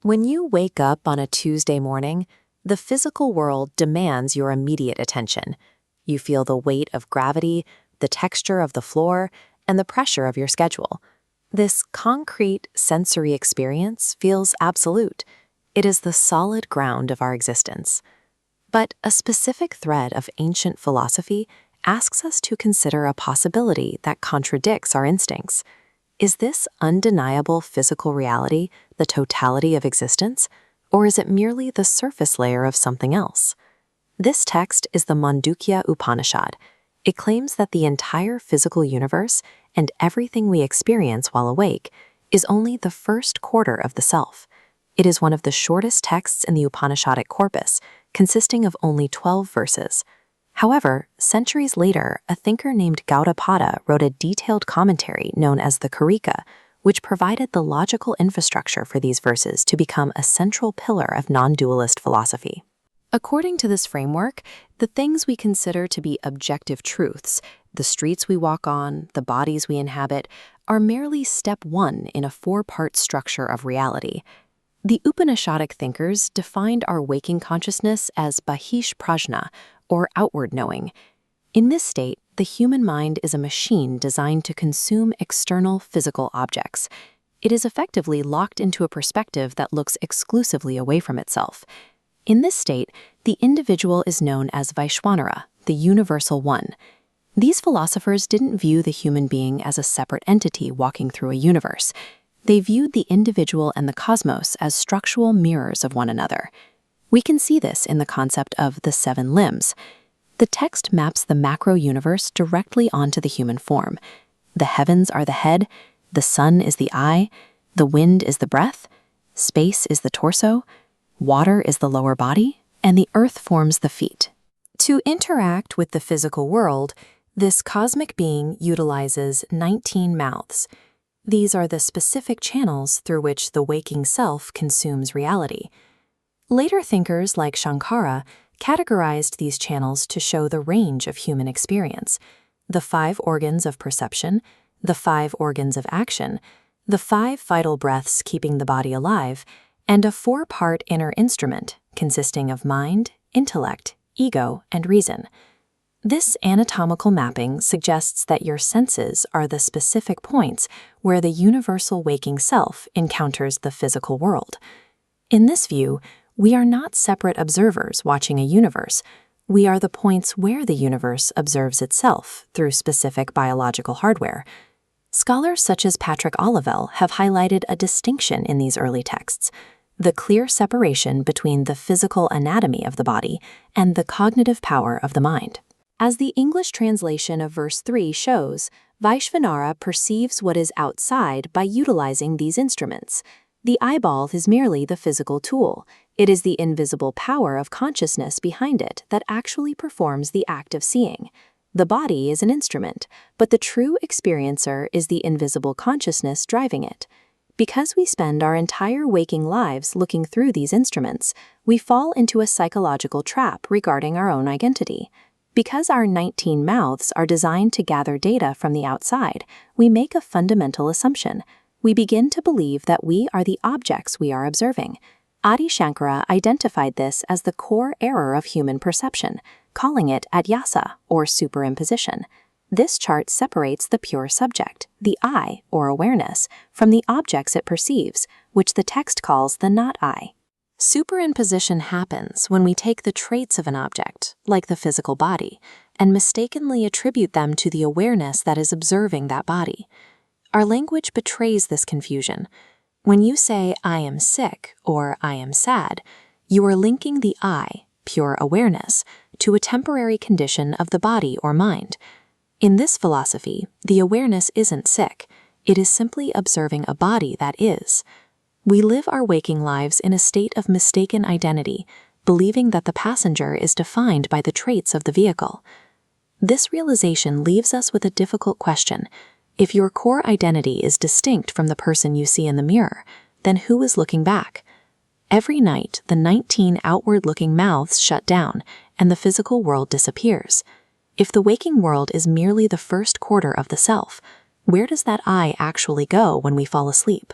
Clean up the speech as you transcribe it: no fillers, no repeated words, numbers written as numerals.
When you wake up on a Tuesday morning, the physical world demands your immediate attention. You feel the weight of gravity, the texture of the floor, and the pressure of your schedule. This concrete sensory experience feels absolute. It is the solid ground of our existence. But a specific thread of ancient philosophy asks us to consider a possibility that contradicts our instincts. Is this undeniable physical reality the totality of existence, or is it merely the surface layer of something else? This text is the Mandukya Upanishad. It claims that the entire physical universe and everything we experience while awake is only the first quarter of the self. It is one of the shortest texts in the Upanishadic corpus, consisting of only 12 verses. However, centuries later, a thinker named Gaudapada wrote a detailed commentary known as the Karika, which provided the logical infrastructure for these verses to become a central pillar of non-dualist philosophy. According to this framework, the things we consider to be objective truths, the streets we walk on, the bodies we inhabit, are merely step one in a four-part structure of reality. The Upanishadic thinkers defined our waking consciousness as bahish prajna, or outward knowing. In this state, the human mind is a machine designed to consume external physical objects. It is effectively locked into a perspective that looks exclusively away from itself. In this state, the individual is known as Vaishvanara, the universal one. These philosophers didn't view the human being as a separate entity walking through a universe. They viewed the individual and the cosmos as structural mirrors of one another. We can see this in the concept of the seven limbs. The text maps the macro-universe directly onto the human form. The heavens are the head, the sun is the eye, the wind is the breath, space is the torso, water is the lower body, and the earth forms the feet. To interact with the physical world, this cosmic being utilizes 19 mouths. These are the specific channels through which the waking self consumes reality. Later thinkers like Shankara categorized these channels to show the range of human experience: the 5 organs of perception, the 5 organs of action, the 5 vital breaths keeping the body alive, and a 4-part inner instrument consisting of mind, intellect, ego, and reason. This anatomical mapping suggests that your senses are the specific points where the universal waking self encounters the physical world. In this view, we are not separate observers watching a universe. We are the points where the universe observes itself through specific biological hardware. Scholars such as Patrick Olivelle have highlighted a distinction in these early texts: the clear separation between the physical anatomy of the body and the cognitive power of the mind. As the English translation of verse 3 shows, Vaishvanara perceives what is outside by utilizing these instruments. The eyeball is merely the physical tool. It is the invisible power of consciousness behind it that actually performs the act of seeing. The body is an instrument, but the true experiencer is the invisible consciousness driving it. Because we spend our entire waking lives looking through these instruments, we fall into a psychological trap regarding our own identity. Because our 19 mouths are designed to gather data from the outside, we make a fundamental assumption. We begin to believe that we are the objects we are observing. Adi Shankara identified this as the core error of human perception, calling it adhyasa, or superimposition. This chart separates the pure subject, the I, or awareness, from the objects it perceives, which the text calls the not I. Superimposition happens when we take the traits of an object, like the physical body, and mistakenly attribute them to the awareness that is observing that body. Our language betrays this confusion. When you say, "I am sick," or "I am sad," you are linking the I, pure awareness, to a temporary condition of the body or mind. In this philosophy, the awareness isn't sick. It is simply observing a body that is. We live our waking lives in a state of mistaken identity, believing that the passenger is defined by the traits of the vehicle. This realization leaves us with a difficult question. If your core identity is distinct from the person you see in the mirror, then who is looking back? Every night, the 19 outward-looking mouths shut down, and the physical world disappears. If the waking world is merely the first quarter of the self, where does that I actually go when we fall asleep?